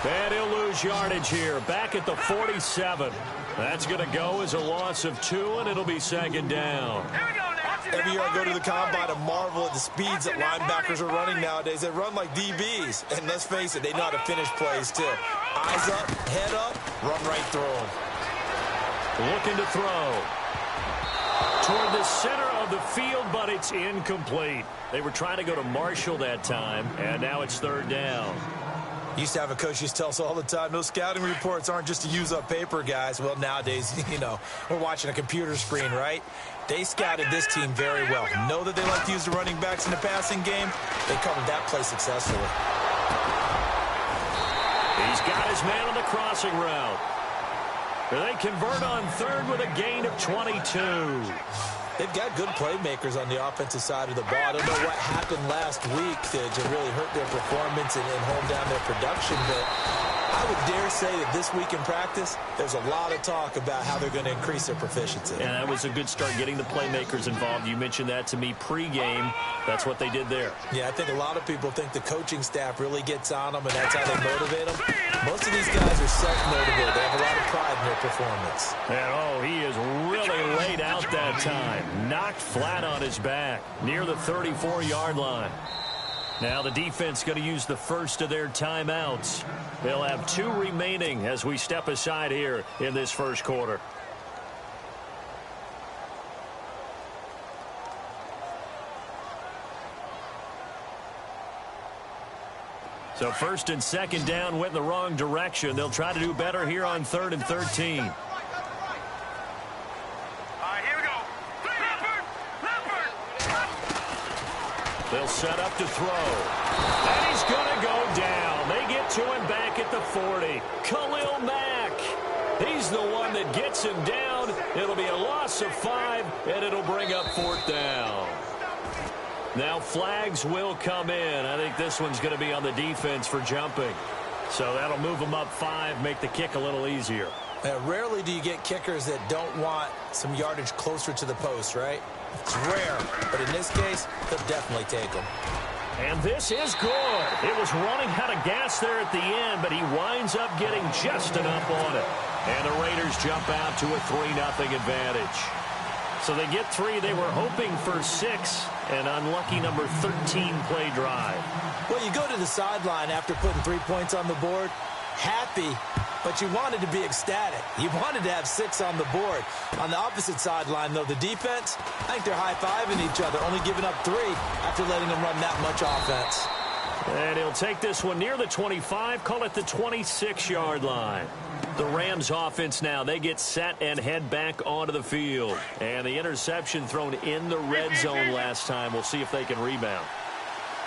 And he'll lose yardage here, back at the 47. That's going to go as a loss of 2, and it'll be second down. Every year I go to the combine and marvel at the speeds that linebackers are running nowadays. They run like DBs. And let's face it, they know how to finish plays too. Eyes up, head up, run right through them. Looking to throw. Toward the center of the field, but it's incomplete. They were trying to go to Marshall that time, and now it's third down. Used to have a coach used to tell us all the time, those scouting reports aren't just to use up paper, guys. Well, nowadays, we're watching a computer screen, right? They scouted this team very well. Know that they like to use the running backs in the passing game. They covered that play successfully. He's got his man on the crossing route. They convert on third with a gain of 22. They've got good playmakers on the offensive side of the ball. I don't know what happened last week to really hurt their performance and hold down their production, but I would dare say that this week in practice, there's a lot of talk about how they're going to increase their proficiency. And that was a good start getting the playmakers involved. You mentioned that to me pregame. That's what they did there. Yeah, I think a lot of people think the coaching staff really gets on them, and that's how they motivate them. Most of these guys are self-motivated. They have a lot of pride in their performance. And, he is really laid out that time. Knocked flat on his back near the 34-yard line. Now the defense going to use the first of their timeouts. They'll have 2 remaining as we step aside here in this first quarter. So first and second down went in the wrong direction. They'll try to do better here on 3rd and 13. They'll set up to throw. And he's going to go down. They get to him back at the 40. Khalil Mack. He's the one that gets him down. It'll be a loss of 5, and it'll bring up 4th down. Now flags will come in. I think this one's going to be on the defense for jumping. So that'll move them up 5, make the kick a little easier. Rarely do you get kickers that don't want some yardage closer to the post, right? It's rare, but in this case, they'll definitely take them. And this is good. It was running out of gas there at the end, but he winds up getting just enough on it. And the Raiders jump out to a 3-0 advantage. So they get 3. They were hoping for 6. An unlucky number 13 play drive. Well, you go to the sideline after putting 3 points on the board, happy, but you wanted to be ecstatic. You wanted to have 6 on the board. On the opposite sideline, though, the defense, I think they're high-fiving each other, only giving up 3 after letting them run that much offense. And he'll take this one near the 25, call it the 26-yard line. The Rams offense now, they get set and head back onto the field. And the interception thrown in the red zone last time. We'll see if they can rebound.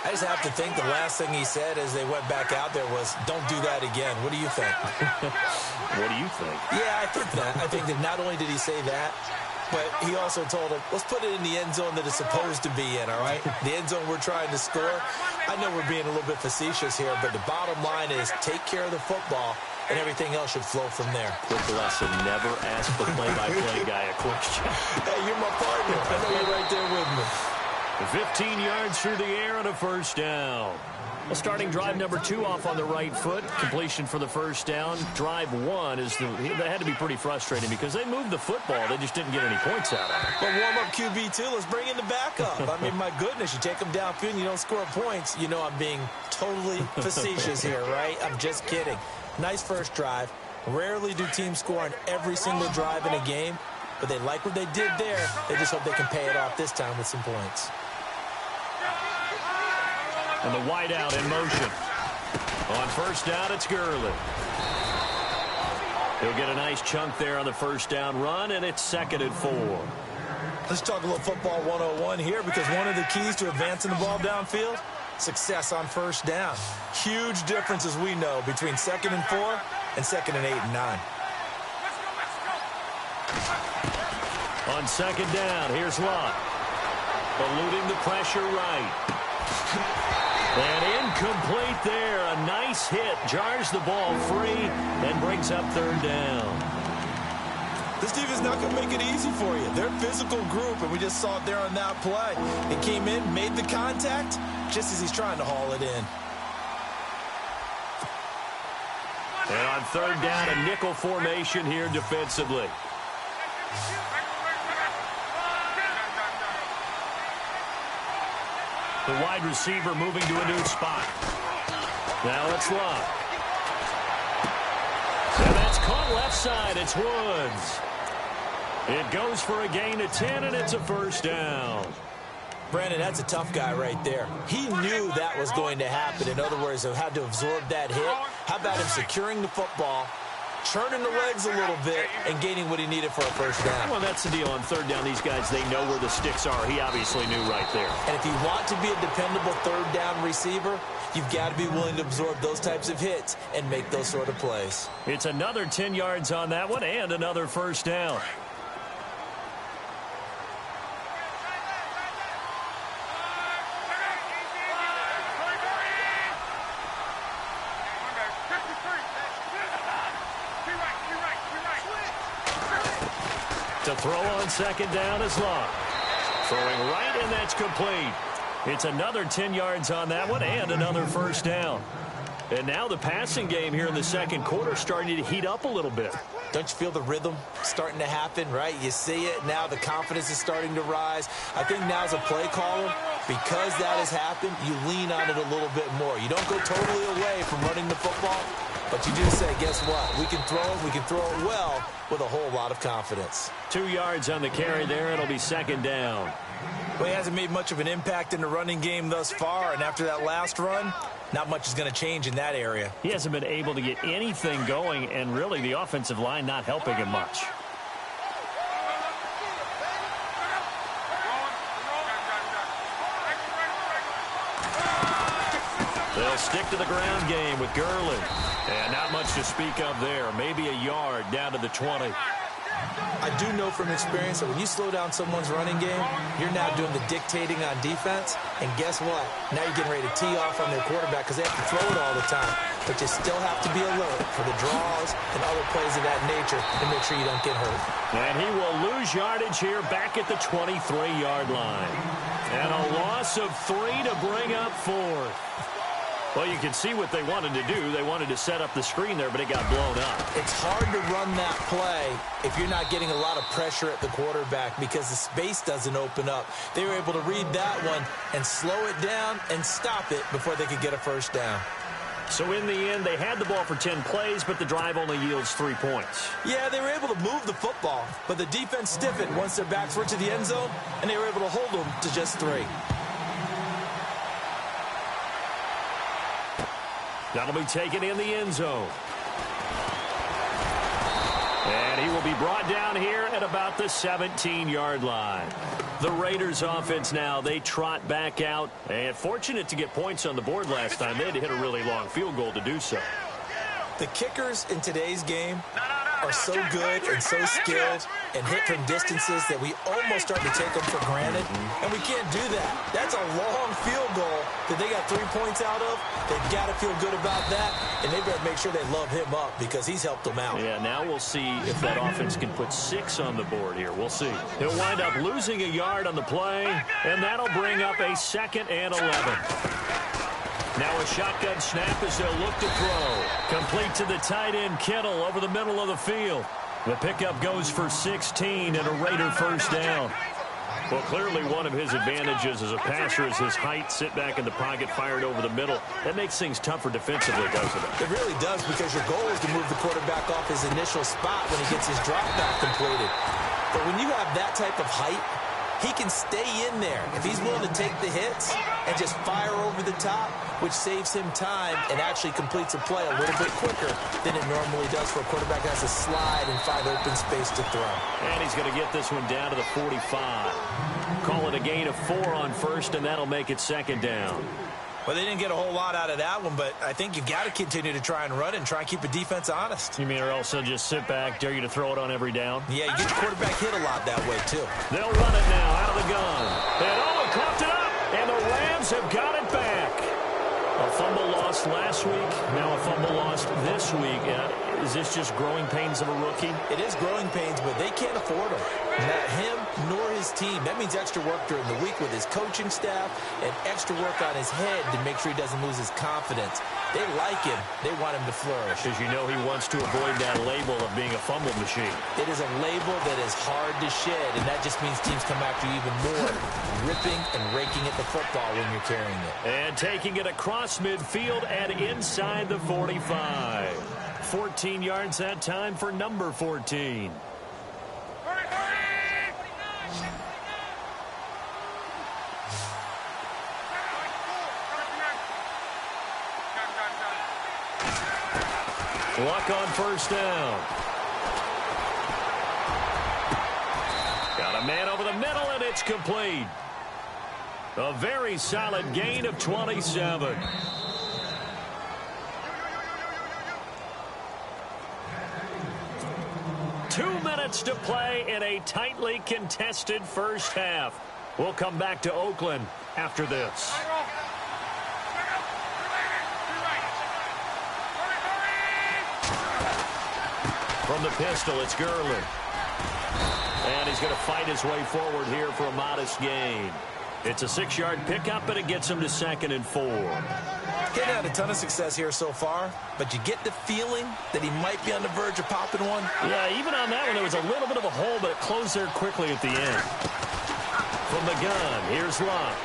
I just have to think the last thing he said as they went back out there was, don't do that again. What do you think? What do you think? Yeah, I think that. I think that not only did he say that, but he also told him, let's put it in the end zone that it's supposed to be in, all right? The end zone we're trying to score. I know we're being a little bit facetious here, but the bottom line is take care of the football, and everything else should flow from there. Quick lesson, never ask the play-by-play guy a question. Hey, you're my partner. I know you're right there with me. 15 yards through the air on a first down. Well, starting drive number 2 off on the right foot. Completion for the first down. Drive 1 that had to be pretty frustrating because they moved the football. They just didn't get any points out of it. Well, warm up QB2. Let's bring in the backup. I mean, my goodness, you take them downfield and you don't score points. You know I'm being totally facetious here, right? I'm just kidding. Nice first drive. Rarely do teams score on every single drive in a game, but they like what they did there. They just hope they can pay it off this time with some points. And the wideout in motion. On first down, it's Gurley. He'll get a nice chunk there on the first down run, and it's 2nd and 4. Let's talk a little football 101 here, because one of the keys to advancing the ball downfield, success on first down. Huge difference, as we know, between 2nd and 4 and 2nd and 8 and 9. On 2nd down, here's Lott. Eluding the pressure right. And incomplete there. A nice hit. Jars the ball free and brings up 3rd down. This defense is not going to make it easy for you. They're a physical group, and we just saw it there on that play. It came in, made the contact, just as he's trying to haul it in. And on third down, a nickel formation here defensively. The wide receiver moving to a new spot. Now it's Love. And that's caught left side. It's Woods. It goes for a gain of 10, and it's a first down. Brandon, that's a tough guy right there. He knew that was going to happen. In other words, he had to absorb that hit. How about him securing the football, churning the legs a little bit, and gaining what he needed for a first down? Well, that's the deal. On third down, these guys, they know where the sticks are. He obviously knew right there. And if you want to be a dependable third down receiver, you've got to be willing to absorb those types of hits and make those sort of plays. It's another 10 yards on that one and another first down. To throw on second down is Love. Throwing right, and that's complete. It's another 10 yards on that one and another first down. And now the passing game here in the second quarter starting to heat up a little bit. Don't you feel the rhythm starting to happen, right? You see it now. The confidence is starting to rise. I think now as a play caller, because that has happened, you lean on it a little bit more. You don't go totally away from running the football, but you do say, guess what? We can throw it. We can throw it well with a whole lot of confidence. 2 yards on the carry there. It'll be second down. Well, he hasn't made much of an impact in the running game thus far, and after that last run, not much is going to change in that area. He hasn't been able to get anything going, and really the offensive line not helping him much. They'll stick to the ground game with Gurley. And not much to speak of there. Maybe a yard down to the 20. I do know from experience that when you slow down someone's running game, you're now doing the dictating on defense. And guess what? Now you're getting ready to tee off on their quarterback because they have to throw it all the time. But you still have to be alert for the draws and other plays of that nature to make sure you don't get hurt. And he will lose yardage here back at the 23-yard line. And a loss of 3 to bring up 4. Well, you can see what they wanted to do. They wanted to set up the screen there, but it got blown up. It's hard to run that play if you're not getting a lot of pressure at the quarterback because the space doesn't open up. They were able to read that one and slow it down and stop it before they could get a first down. So in the end, they had the ball for 10 plays, but the drive only yields 3 points. Yeah, they were able to move the football, but the defense stiffened once their backs were to the end zone, and they were able to hold them to just 3. That'll be taken in the end zone. And he will be brought down here at about the 17-yard line. The Raiders offense now, they trot back out. And fortunate to get points on the board last time. They had to hit a really long field goal to do so. The kickers in today's game are so good and so skilled and hit from distances that we almost start to take them for granted. And we can't do that. That's a long field goal that they got 3 points out of. They've got to feel good about that, and they better make sure they love him up because he's helped them out. Yeah, now we'll see if that offense can put 6 on the board here. We'll see. He'll wind up losing a yard on the play, and that'll bring up a 2nd and 11. Now a shotgun snap as they'll look to throw. Complete to the tight end, Kittle, over the middle of the field. The pickup goes for 16 and a Raider first down. Well, clearly one of his advantages as a passer is his height, sit back in the pocket, fired over the middle. That makes things tougher defensively, doesn't it? It really does because your goal is to move the quarterback off his initial spot when he gets his drop back completed. But when you have that type of height, he can stay in there if he's willing to take the hits and just fire over the top, which saves him time and actually completes a play a little bit quicker than it normally does for a quarterback that has to slide and find open space to throw. And he's going to get this one down to the 45. Call it a gain of 4 on first, and that'll make it 2nd down. Well, they didn't get a whole lot out of that one, but I think you've got to continue to try and run and try and keep a defense honest. You mean or else they'll just sit back, dare you to throw it on every down? Yeah, you get the quarterback hit a lot that way, too. They'll run it now out of the gun. And Owen coughed it up, and the Rams have got it back. A fumble lost last week, now a fumble lost this week. Is this just growing pains of a rookie? It is growing pains, but they can't afford them. Not him nor his team. That means extra work during the week with his coaching staff and extra work on his head to make sure he doesn't lose his confidence. They like him. They want him to flourish. Because you know he wants to avoid that label of being a fumble machine. It is a label that is hard to shed, and that just means teams come after you even more, ripping and raking at the football when you're carrying it. And taking it across midfield and inside the 45. 14 yards that time for number 14. Luck on first down. Got a man over the middle, and it's complete. A very solid gain of 27. Two minutes to play in a tightly contested first half. We'll come back to Oakland after this. From the pistol, it's Gurley. And he's going to fight his way forward here for a modest gain. It's a 6-yard pickup, and it gets him to 2nd and 4. He's had a ton of success here so far, but you get the feeling that he might be on the verge of popping one. Yeah, even on that one, there was a little bit of a hole, but it closed there quickly at the end. From the gun, here's Luck.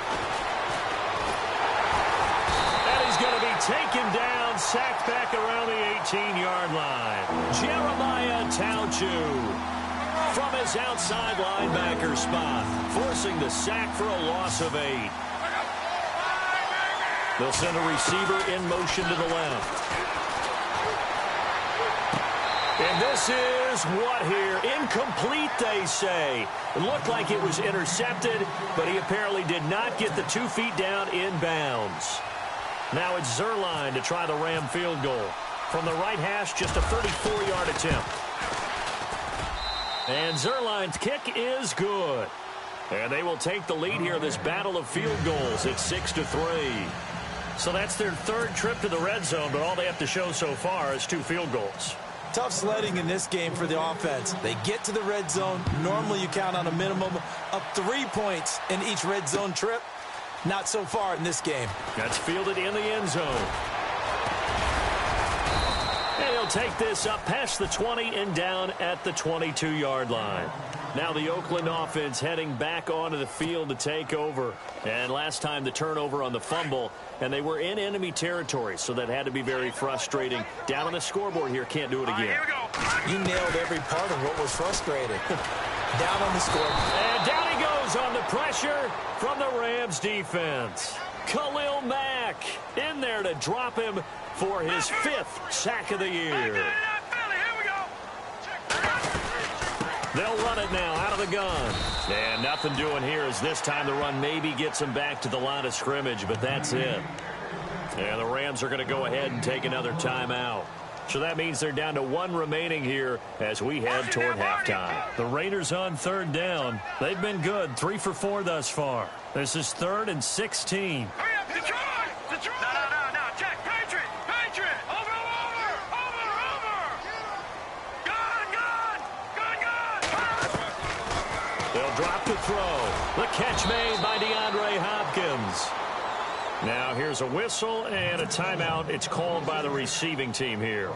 And he's going to be taken down, sacked back around the 18-yard line. Jeremiah Tauchu from his outside linebacker spot, forcing the sack for a loss of 8. They'll send a receiver in motion to the left. And this is what here? Incomplete, they say. It looked like it was intercepted, but he apparently did not get the 2 feet down in bounds. Now it's Zerline to try the Ram field goal. From the right hash, just a 34-yard attempt. And Zerline's kick is good. And they will take the lead here in this battle of field goals at 6-3. So that's their 3rd trip to the red zone, but all they have to show so far is 2 field goals. Tough sledding in this game for the offense. They get to the red zone. Normally you count on a minimum of 3 points in each red zone trip. Not so far in this game. That's fielded in the end zone. And he'll take this up past the 20 and down at the 22-yard line. Now the Oakland offense heading back onto the field to take over. And last time the turnover on the fumble, and they were in enemy territory, so that had to be very frustrating. Down on the scoreboard here, can't do it again. You nailed every part of what was frustrating. Down on the scoreboard. And down he goes on the pressure from the Rams defense. Khalil Mack in there to drop him for his 5th sack of the year. They'll run it now out of the gun. And nothing doing here as this time the run maybe gets them back to the line of scrimmage, but that's it. And the Rams are going to go ahead and take another timeout. So that means they're down to 1 remaining here as we head toward halftime. The Raiders on 3rd down. They've been good, 3 for 4 thus far. This is 3rd and 16. They'll drop to throw. The catch made by DeAndre Hopkins. Now here's a whistle and a timeout. It's called by the receiving team here.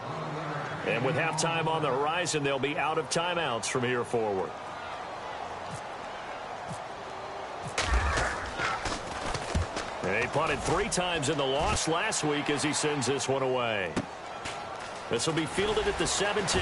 And with halftime on the horizon, they'll be out of timeouts from here forward. And he punted 3 times in the loss last week as he sends this one away. This will be fielded at the 17.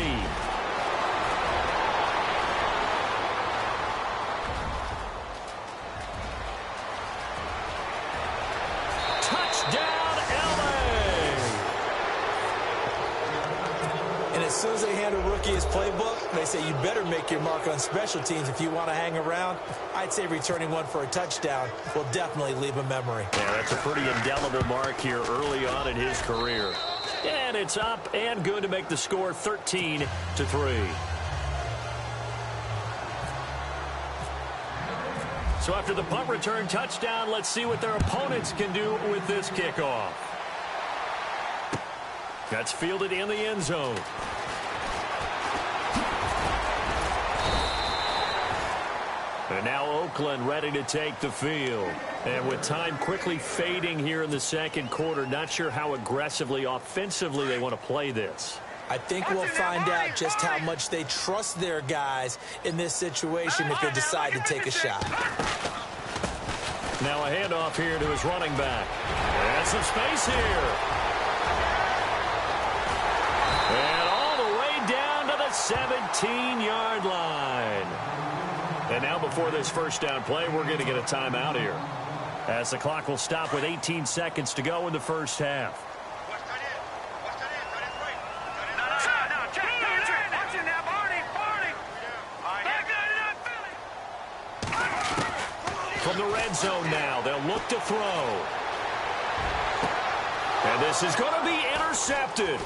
As soon as they hand a rookie his playbook, they say you better make your mark on special teams if you want to hang around. I'd say returning one for a touchdown will definitely leave a memory. Yeah, that's a pretty indelible mark here early on in his career. And it's up and good to make the score 13-3. So after the punt return touchdown, let's see what their opponents can do with this kickoff. That's fielded in the end zone. And now Oakland ready to take the field. And with time quickly fading here in the second quarter, not sure how aggressively, offensively they want to play this. I think we'll find out just how much they trust their guys in this situation if they decide to take a shot. Now a handoff here to his running back. And some space here. And all the way down to the 17-yard line. And now before this first down play, we're going to get a timeout here, as the clock will stop with 18 seconds to go in the first half. From the red zone now, they'll look to throw. And this is going to be intercepted.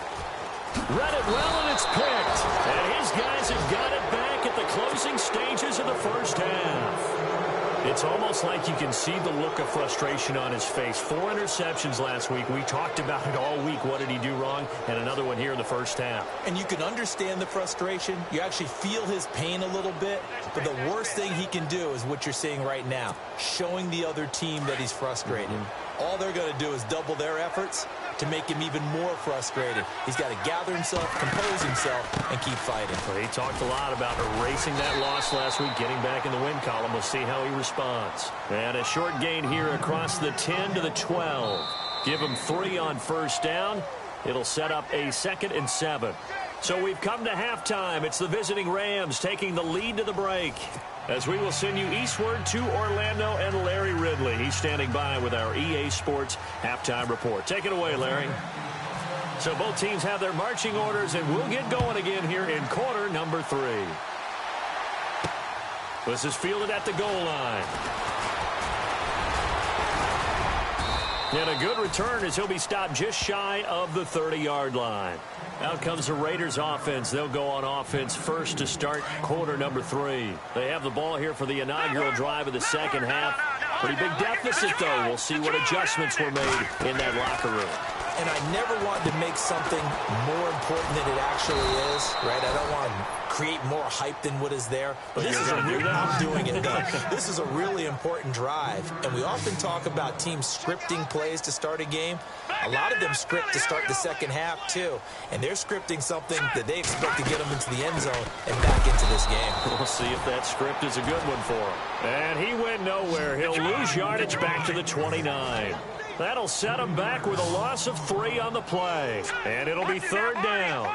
Read it well, and it's picked. And his guys have got it back at the closing stages of the first half. It's almost like you can see the look of frustration on his face. 4 interceptions last week. We talked about it all week. What did he do wrong? And another one here in the first half. And you can understand the frustration. You actually feel his pain a little bit. But the worst thing he can do is what you're seeing right now, showing the other team that he's frustrated. All they're going to do is double their efforts to make him even more frustrated. He's got to gather himself, compose himself, and keep fighting. Well, he talked a lot about erasing that loss last week, getting back in the win column. We'll see how he responds. And a short gain here across the 10 to the 12. Give him 3 on first down. It'll set up a 2nd and 7. So we've come to halftime. It's the visiting Rams taking the lead to the break, as we will send you eastward to Orlando and Larry Ridley. He's standing by with our EA Sports halftime report. Take it away, Larry. So both teams have their marching orders, and we'll get going again here in quarter number 3. This is fielded at the goal line. And a good return as he'll be stopped just shy of the 30-yard line. Out comes the Raiders offense. They'll go on offense first to start quarter number 3. They have the ball here for the inaugural drive of the second half. Pretty big deficit, though. We'll see what adjustments were made in that locker room. And I never wanted to make something more important than it actually is, right? I don't want to create more hype than what is there. But this is I'm doing it, though. This is a really important drive. And we often talk about teams scripting plays to start a game. A lot of them script to start the second half, too. And they're scripting something that they expect to get them into the end zone and back into this game. We'll see if that script is a good one for him. And he went nowhere. He'll lose yardage back to the 29. That'll set him back with a loss of 3 on the play. And it'll be 3rd down.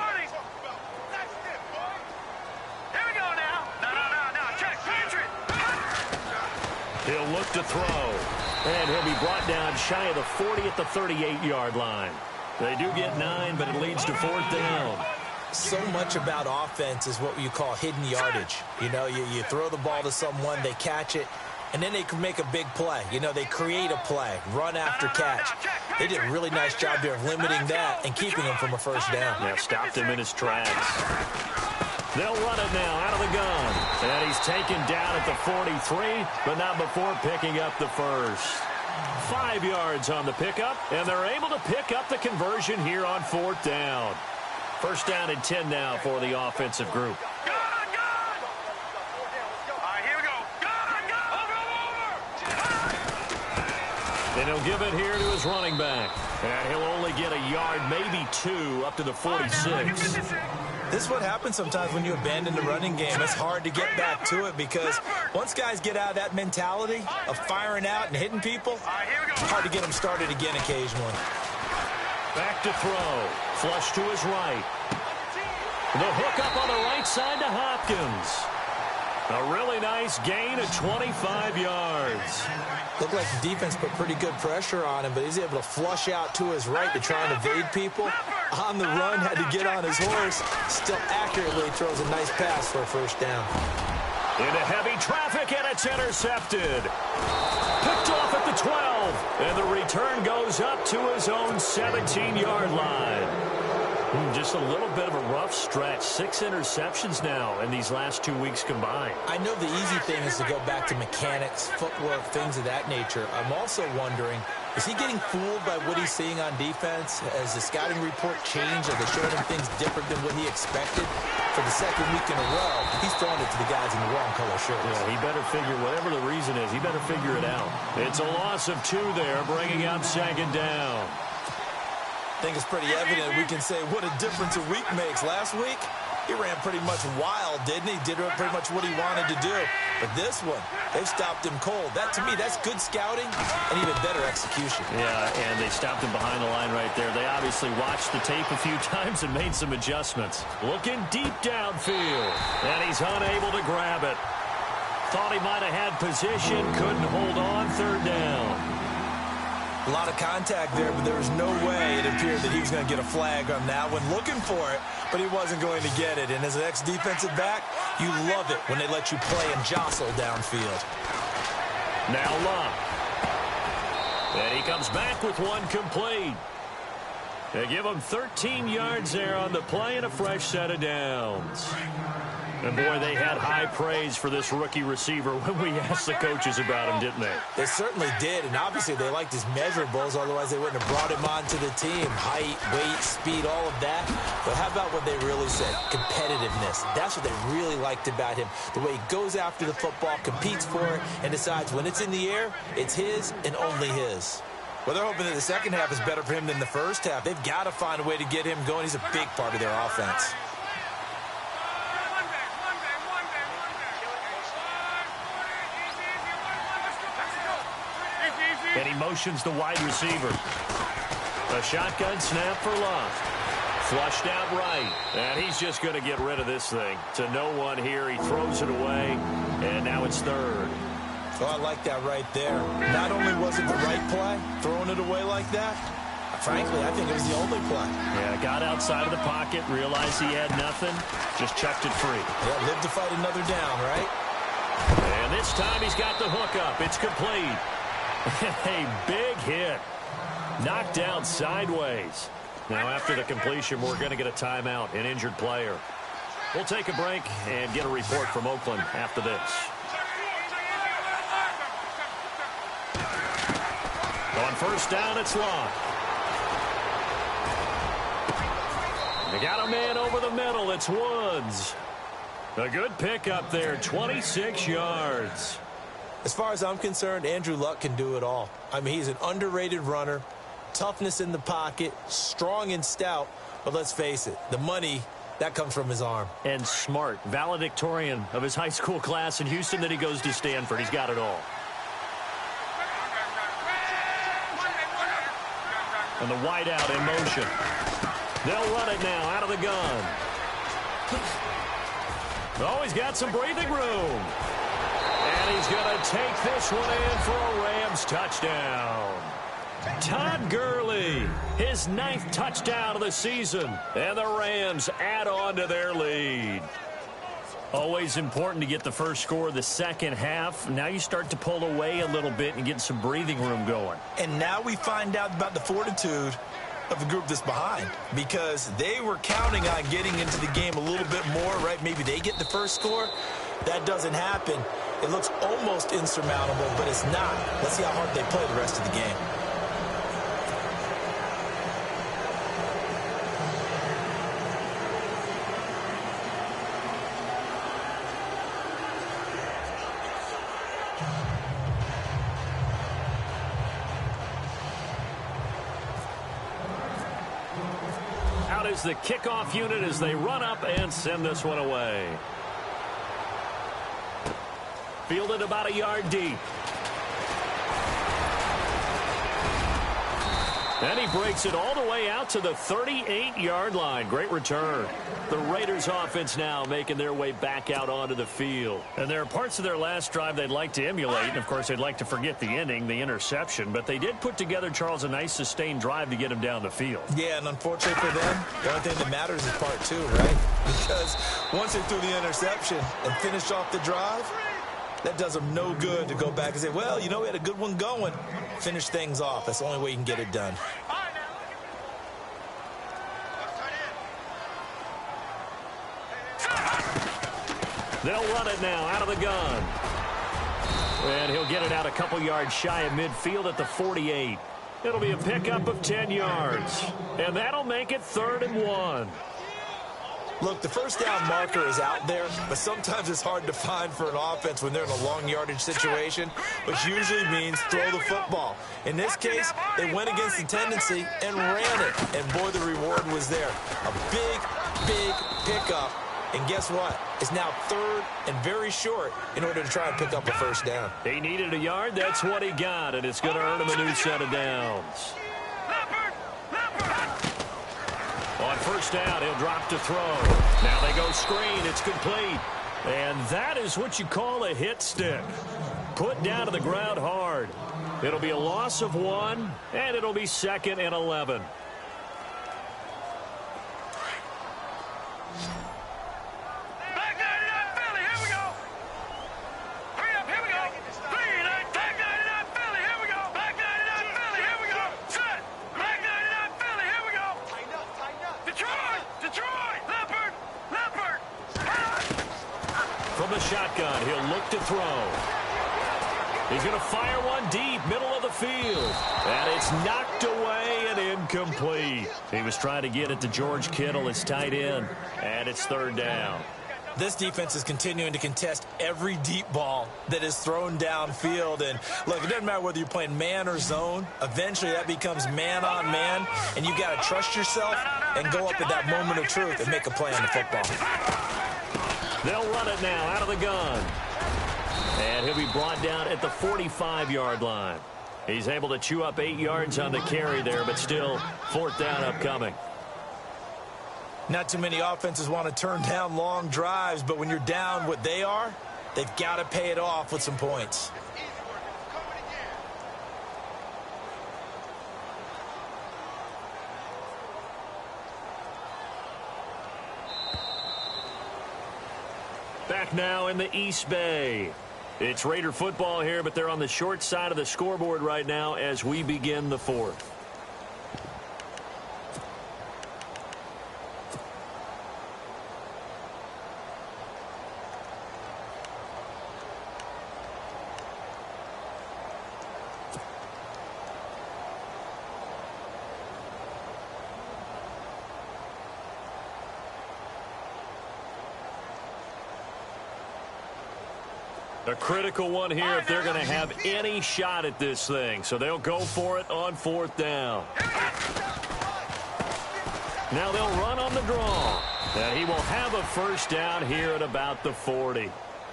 He'll look to throw. And he'll be brought down shy of the 40 at the 38-yard line. They do get 9, but it leads to 4th down. So much about offense is what you call hidden yardage. You know, you throw the ball to someone, they catch it, and then they can make a big play. You know, they create a play, run after catch. They did a really nice job there of limiting that and keeping him from a first down. Yeah, stopped him in his tracks. They'll run it now out of the gun. And he's taken down at the 43, but not before picking up the first. 5 yards on the pickup, and they're able to pick up the conversion here on 4th down. First down and 10 now for the offensive group. And he'll give it here to his running back. And he'll only get a yard, maybe 2, up to the 46. This is what happens sometimes when you abandon the running game. It's hard to get back to it because once guys get out of that mentality of firing out and hitting people, it's hard to get them started again occasionally. Back to throw. Flush to his right. The hook up on the right side to Hopkins. A really nice gain of 25 yards. Looked like the defense put pretty good pressure on him, but he's able to flush out to his right to try and evade people. On the run, had to get on his horse. Still accurately throws a nice pass for a first down. Into heavy traffic, and it's intercepted. Picked off at the 12, and the return goes up to his own 17-yard line. Just a little bit of a rough stretch. 6 interceptions now in these last 2 weeks combined. I know the easy thing is to go back to mechanics, footwork, things of that nature. I'm also wondering, is he getting fooled by what he's seeing on defense? Has the scouting report changed? Are they showing him things different than what he expected? for the second week in a row, he's throwing it to the guys in the wrong color shirts. Yeah, he better figure, whatever the reason is, he better figure it out. It's a loss of 2 there, bringing up second down. I think it's pretty evident. We can say what a difference a week makes. Last week, he ran pretty much wild, didn't he? Did pretty much what he wanted to do. But this one, they've stopped him cold. That, to me, that's good scouting and even better execution. Yeah, and they stopped him behind the line right there. They obviously watched the tape a few times and made some adjustments. Looking deep downfield, and he's unable to grab it. Thought he might have had position, couldn't hold on, third down. A lot of contact there, but there was no way it appeared that he was going to get a flag on that one. Looking for it, but he wasn't going to get it. And as an ex-defensive back, you love it when they let you play and jostle downfield. Now Luck. And he comes back with one complete. They give him 13 yards there on the play and a fresh set of downs. And, boy, they had high praise for this rookie receiver when we asked the coaches about him, didn't they? They certainly did, and obviously they liked his measurables, otherwise they wouldn't have brought him onto the team. Height, weight, speed, all of that. But how about what they really said? Competitiveness. That's what they really liked about him. The way he goes after the football, competes for it, and decides when it's in the air, it's his and only his. Well, they're hoping that the second half is better for him than the first half. They've got to find a way to get him going. He's a big part of their offense. And he motions the wide receiver. A shotgun snap for Luck. Flushed out right. And he's just going to get rid of this thing. To no one here. He throws it away. And now it's third. Oh, I like that right there. Not only was it the right play, throwing it away like that, frankly, I think it was the only play. Yeah, got outside of the pocket, realized he had nothing, just chucked it free. Yeah, live to fight another down, right? And this time he's got the hook up. It's complete. A big hit. Knocked down sideways. Now after the completion, we're going to get a timeout, an injured player. We'll take a break and get a report from Oakland after this. On first down, it's Luck. They got a man over the middle. It's Woods. A good pickup there, 26 yards. As far as I'm concerned, Andrew Luck can do it all. I mean, he's an underrated runner, toughness in the pocket, strong and stout. But let's face it, the money, that comes from his arm. And smart, valedictorian of his high school class in Houston, then he goes to Stanford. He's got it all. And the wideout in motion. They'll run it now out of the gun. Oh, he's got some breathing room. And he's going to take this one in for a Rams touchdown. Todd Gurley, his 9th touchdown of the season. And the Rams add on to their lead. Always important to get the first score of the second half. Now you start to pull away a little bit and get some breathing room going. And now we find out about the fortitude of the group that's behind, because they were counting on getting into the game a little bit more, right? Maybe they get the first score. That doesn't happen. It looks almost insurmountable, but it's not. Let's see how hard they play the rest of the game. Out is the kickoff unit as they run up and send this one away. Fielded about a yard deep. And he breaks it all the way out to the 38-yard line. Great return. The Raiders offense now making their way back out onto the field. And there are parts of their last drive they'd like to emulate. And, of course, they'd like to forget the ending, the interception. But they did put together, Charles, a nice sustained drive to get him down the field. Yeah, and unfortunately for them, the only thing that matters is part 2, right? Because once they threw the interception and finished off the drive, that does them no good to go back and say, well, you know, we had a good one going. Finish things off. That's the only way you can get it done. They'll run it now out of the gun. And he'll get it out a couple yards shy of midfield at the 48. It'll be a pickup of 10 yards. And that'll make it 3rd and 1. Look, the first down marker is out there, but sometimes it's hard to find for an offense when they're in a long yardage situation, which usually means throw the football. In this case, they went against the tendency and ran it, and boy, the reward was there. A big, big pickup, and guess what? It's now third and very short in order to try and pick up a first down. He needed a yard. That's what he got, and it's going to earn him a new set of downs. On first down, he'll drop to throw. Now they go screen. It's complete. And that is what you call a hit stick. Put down to the ground hard. It'll be a loss of 1, and it'll be 2nd and 11. From the shotgun, he'll look to throw. He's going to fire one deep, middle of the field. And it's knocked away and incomplete. He was trying to get it to George Kittle, his tight end, and it's 3rd down. This defense is continuing to contest every deep ball that is thrown downfield. And, look, it doesn't matter whether you're playing man or zone. Eventually, that becomes man-on-man, and you've got to trust yourself and go up at that moment of truth and make a play on the football. They'll run it now out of the gun. And he'll be brought down at the 45-yard line. He's able to chew up 8 yards on the carry there, but still 4th down upcoming. Not too many offenses want to turn down long drives, but when you're down what they are, they've got to pay it off with some points. Back now in the East Bay. It's Raider football here, but they're on the short side of the scoreboard right now as we begin the 4th. A critical one here if they're going to have any shot at this thing. So they'll go for it on 4th down. Now they'll run on the draw. And he will have a first down here at about the 40.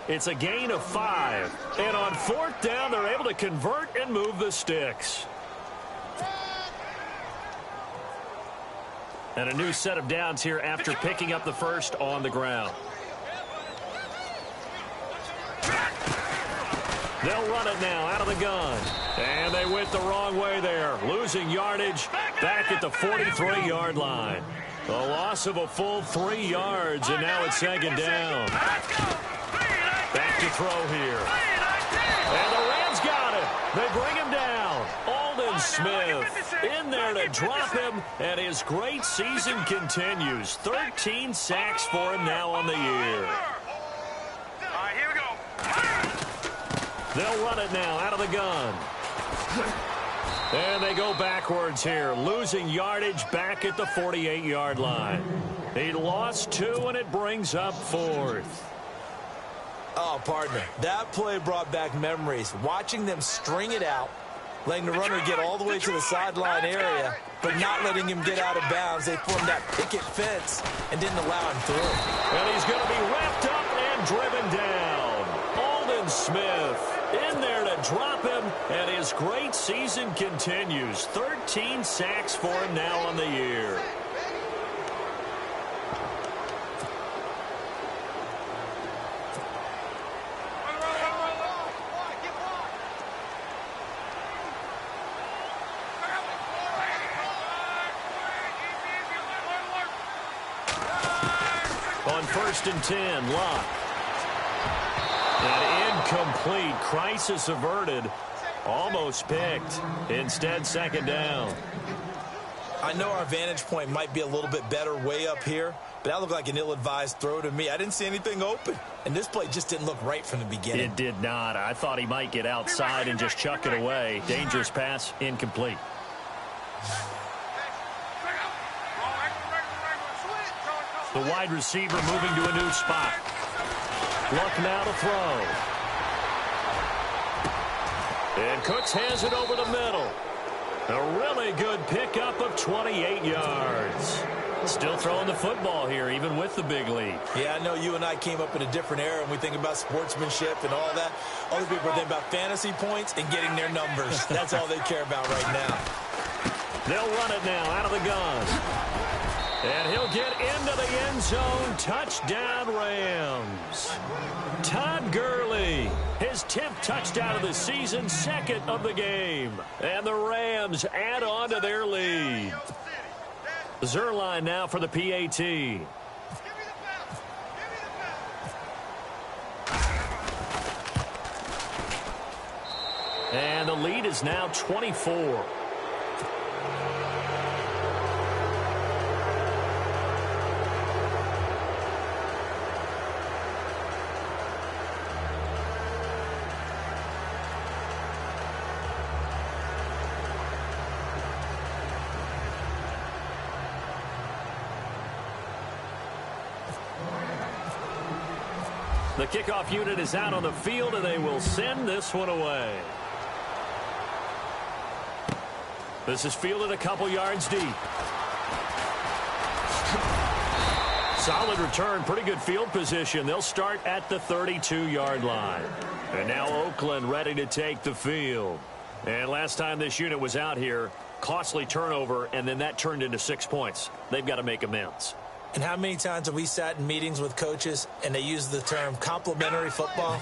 It's a gain of 5. And on 4th down, they're able to convert and move the sticks. And a new set of downs here after picking up the first on the ground. They'll run it now out of the gun. And they went the wrong way there. Losing yardage back at the 43-yard line. A loss of a full 3 yards, and now it's 2nd down. Back to throw here. And the Rams got it. They bring him down. Aldon Smith in there to drop him, and his great season continues. 13 sacks for him now on the year. They'll run it now out of the gun. And they go backwards here, losing yardage back at the 48-yard line. He lost 2, and it brings up 4th. Oh, partner, that play brought back memories. Watching them string it out, letting the runner get all the way to the sideline area, but not letting him get out of bounds. They formed that picket fence and didn't allow him through. And he's going to be wrapped up and driven down. Aldon Smith in there to drop him, and his great season continues. 13 sacks for him now on the year. On 1st and 10, Locke. An incomplete. Crisis averted. Almost picked. Instead, 2nd down. I know our vantage point might be a little bit better way up here, but that looked like an ill-advised throw to me. I didn't see anything open, and this play just didn't look right from the beginning. It did not. I thought he might get outside and just chuck it away. Dangerous pass, incomplete. The wide receiver moving to a new spot. Luck now to throw. And Cooks has it over the middle. A really good pickup of 28 yards. Still throwing the football here, even with the big lead. Yeah, I know you and I came up in a different era, and we think about sportsmanship and all that. Other people think about fantasy points and getting their numbers. That's all they care about right now. They'll run it now out of the gun. And he'll get into the end zone. Touchdown, Rams. Todd Gurley, his 10th touchdown of the season, 2nd of the game. And the Rams add on to their lead. Zerline now for the PAT. And the lead is now 24. The kickoff unit is out on the field, and they will send this one away. This is fielded a couple yards deep. Solid return, pretty good field position. They'll start at the 32-yard line. And now Oakland ready to take the field. And last time this unit was out here, costly turnover, and then that turned into 6 points. They've got to make amends. And how many times have we sat in meetings with coaches and they use the term complementary football?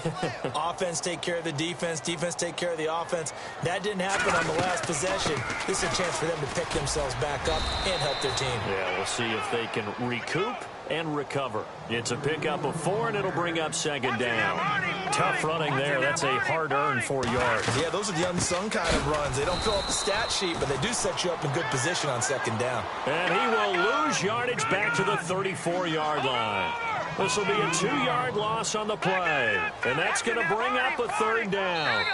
Offense take care of the defense, defense take care of the offense. That didn't happen on the last possession. This is a chance for them to pick themselves back up and help their team. Yeah, we'll see if they can recoup and recover. It's a pickup of 4, and it'll bring up 2nd down. Tough running there. That's a hard-earned 4 yards. Yeah, those are the unsung kind of runs. They don't fill up the stat sheet, but they do set you up in good position on 2nd down. And he will lose yardage back to the 34-yard line. This will be a 2-yard loss on the play. And that's going to bring up a 3rd down.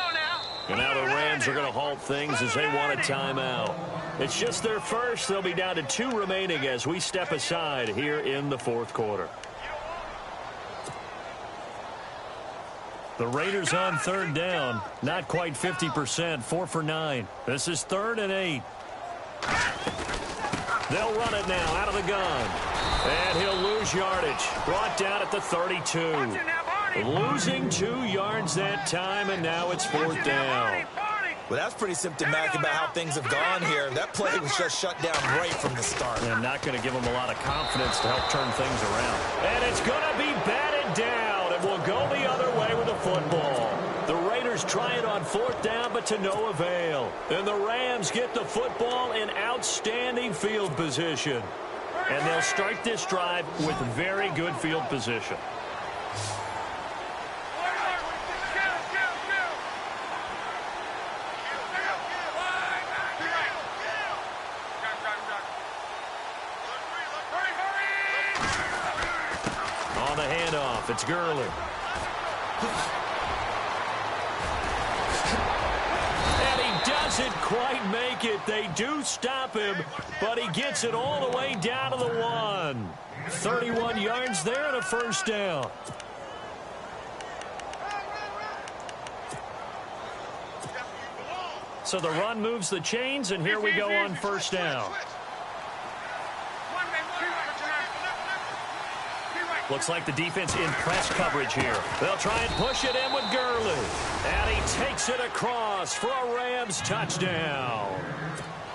And now the Rams are going to halt things as they want a timeout. It's just their first. They'll be down to 2 remaining as we step aside here in the 4th quarter. The Raiders on 3rd down. Not quite 50%. 4 for 9. This is 3rd and 8. They'll run it now out of the gun. And he'll lose yardage. Brought down at the 32. Losing 2 yards that time, and now it's 4th down. Well, that's pretty symptomatic about how things have gone here. That play was just shut down right from the start. And not going to give them a lot of confidence to help turn things around. And it's going to be batted down, and will go the other way with the football. The Raiders try it on 4th down, but to no avail. And the Rams get the football in outstanding field position. And they'll start this drive with very good field position. On the handoff, it's Gurley. And he doesn't quite make it. They do stop him, but he gets it all the way down to the 1. 31 yards there and a 1st down. So the run moves the chains, and here we go on 1st down. Looks like the defense in press coverage here. They'll try and push it in with Gurley. And he takes it across for a Rams touchdown.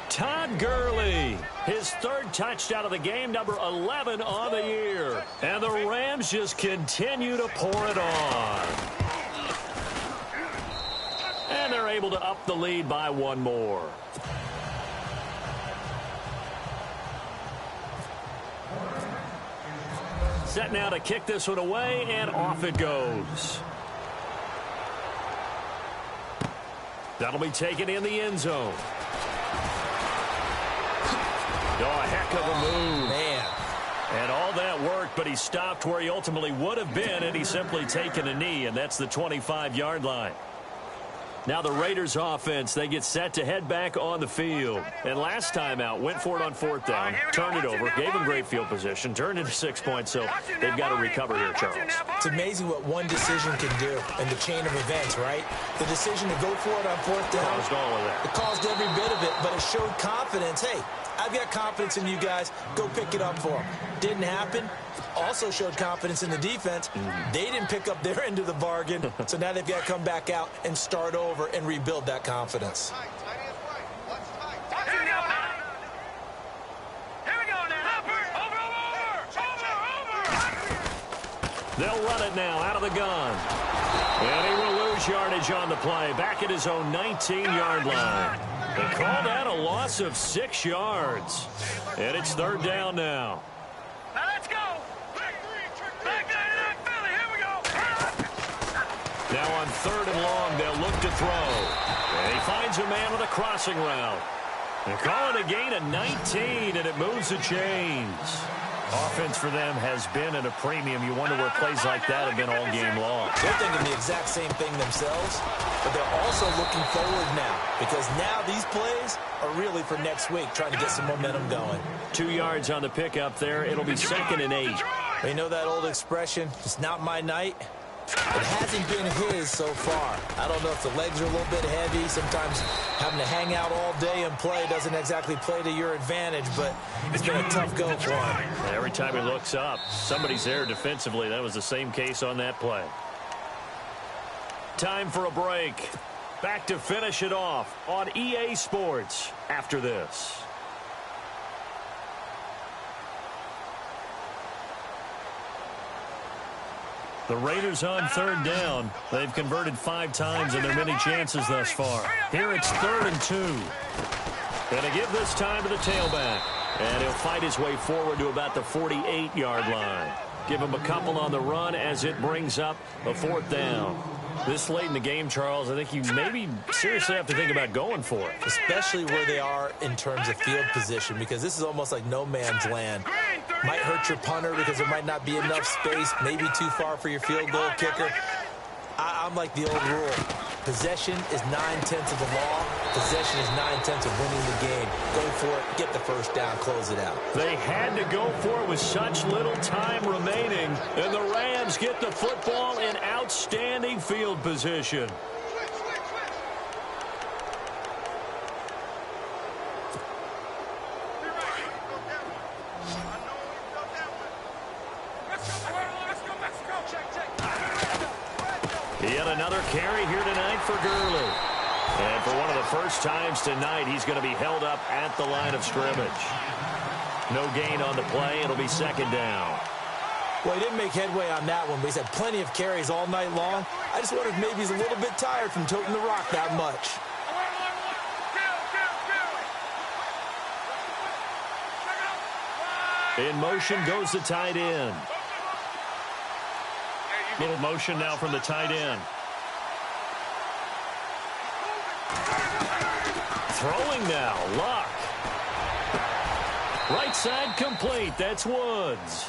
Todd Gurley, his 3rd touchdown of the game, number 11 on the year. And the Rams just continue to pour it on. And they're able to up the lead by 1 more. Set now to kick this one away, and off it goes. That'll be taken in the end zone. Oh, a heck of a move. Man. And all that worked, but he stopped where he ultimately would have been, and he's simply taken a knee, and that's the 25-yard line. Now the Raiders offense, they get set to head back on the field. And last time out, went for it on 4th down, turned it over, gave them great field position, turned into 6 points, so they've got to recover here, Charles. It's amazing what one decision can do in the chain of events, right? The decision to go for it on 4th down. Caused all of that. It caused every bit of it, but it showed confidence. Hey, I've got confidence in you guys. Go pick it up for them. Didn't happen. Also showed confidence in the defense. They didn't pick up their end of the bargain, so now they've got to come back out and start over and rebuild that confidence. They'll run it now out of the gun. And he will lose yardage on the play, back at his own 19-yard line. They call that a loss of 6 yards. And it's 3rd down now. Now let's go. Back there, Philly. Here we go. Now on 3rd and long, they'll look to throw. And he finds a man with a crossing route. They call it a gain of 19, and it moves the chains. Offense for them has been at a premium. You wonder where plays like that have been all game long. They're thinking the exact same thing themselves, but they're also looking forward now because now these plays are really for next week, trying to get some momentum going. 2 yards on the pickup there. It'll be 2nd and 8. You know that old expression, it's not my night? It hasn't been his so far. I don't know if the legs are a little bit heavy. Sometimes having to hang out all day and play doesn't exactly play to your advantage, but it's been a tough go for him. Every time he looks up, somebody's there defensively. That was the same case on that play. Time for a break. Back to finish it off on EA Sports after this. The Raiders on 3rd down. They've converted 5 times in their many chances thus far. Here it's 3rd and 2. Going to give this time to the tailback. And he'll fight his way forward to about the 48-yard line. Give him a couple on the run as it brings up a 4th down. This late in the game, Charles, I think you maybe seriously have to think about going for it. Especially where they are in terms of field position, because this is almost like no man's land. Might hurt your punter because there might not be enough space, maybe too far for your field goal kicker. I'm like the old rule. Possession is 9/10 of the law. Possession is 9/10 of winning the game. Go for it, get the 1st down, close it out. They had to go for it with such little time remaining, and the Rams get the football in outstanding field position. Yet another carry here tonight for Gurley. And for one of the first times tonight, he's going to be held up at the line of scrimmage. No gain on the play. It'll be 2nd down. Well, he didn't make headway on that one, but he's had plenty of carries all night long. I just wonder if maybe he's a little bit tired from toting the rock that much. In motion goes the tight end. Little motion now from the tight end. Throwing now, Luck. Right side complete. That's Woods.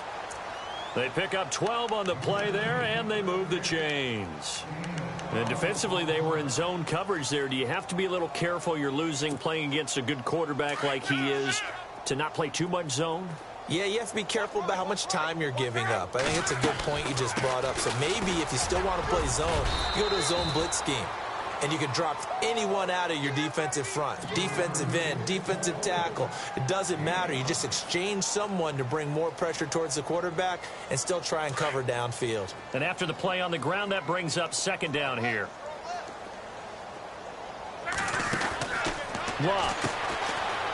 They pick up 12 on the play there, and they move the chains. And defensively, they were in zone coverage there. Do you have to be a little careful? You're losing playing against a good quarterback like he is to not play too much zone? Yeah, you have to be careful about how much time you're giving up. I think it's a good point you just brought up. So maybe if you still want to play zone, you go to a zone blitz scheme. And you can drop anyone out of your defensive front. Defensive end, defensive tackle. It doesn't matter. You just exchange someone to bring more pressure towards the quarterback and still try and cover downfield. And after the play on the ground, that brings up 2nd down here. Luck.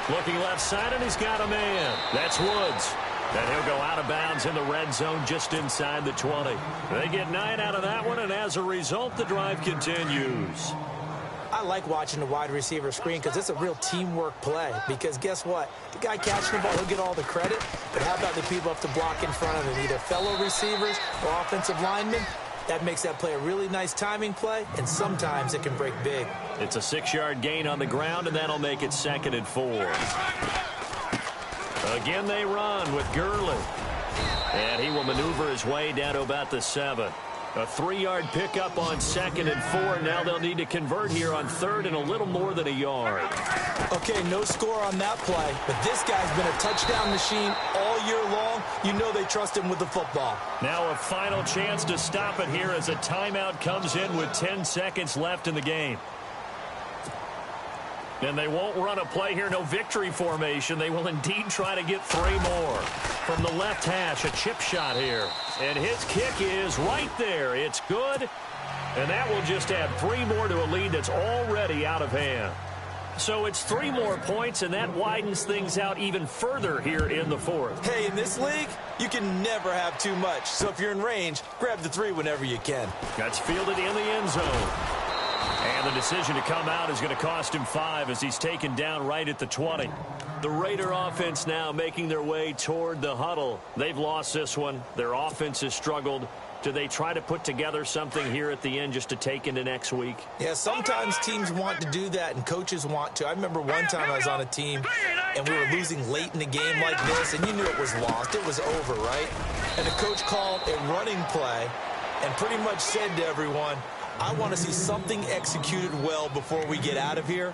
Looking left side, and he's got a man. That's Woods. And he'll go out of bounds in the red zone just inside the 20. They get 9 out of that one, and as a result, the drive continues. I like watching the wide receiver screen because it's a real teamwork play. Because guess what? The guy catching the ball, he'll get all the credit. But how about the people up to block in front of him, either fellow receivers or offensive linemen? That makes that play a really nice timing play, and sometimes it can break big. It's a 6-yard gain on the ground, and that'll make it 2nd and 4. Again, they run with Gurley. And he will maneuver his way down to about the 7. A 3-yard pickup on 2nd and 4. Now they'll need to convert here on 3rd and a little more than a yard. Okay, no score on that play, but this guy's been a touchdown machine all year long. You know they trust him with the football. Now a final chance to stop it here as a timeout comes in with 10 seconds left in the game. And they won't run a play here, no victory formation. They will indeed try to get 3 more. From the left hash, a chip shot here. And his kick is right there. It's good. And that will just add 3 more to a lead that's already out of hand. So it's 3 more points, and that widens things out even further here in the 4th. Hey, in this league, you can never have too much. So if you're in range, grab the 3 whenever you can. That's fielded in the end zone. And the decision to come out is going to cost him 5 as he's taken down right at the 20. The Raider offense now making their way toward the huddle. They've lost this one. Their offense has struggled. Do they try to put together something here at the end just to take into next week? Yeah, sometimes teams want to do that and coaches want to. I remember one time I was on a team and we were losing late in a game like this, and you knew it was lost. It was over, right? And the coach called a running play and pretty much said to everyone, I want to see something executed well before we get out of here.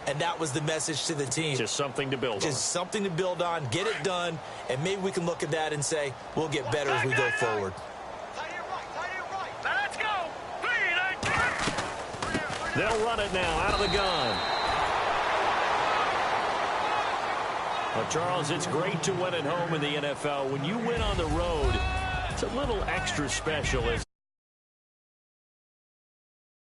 And that was the message to the team. Just something to build on. Just something to build on, get it done, and maybe we can look at that and say, we'll get better as we go forward. Now let's go. 3, 9, 10. They'll run it now out of the gun. Well, Charles, it's great to win at home in the NFL. When you win on the road, it's a little extra special.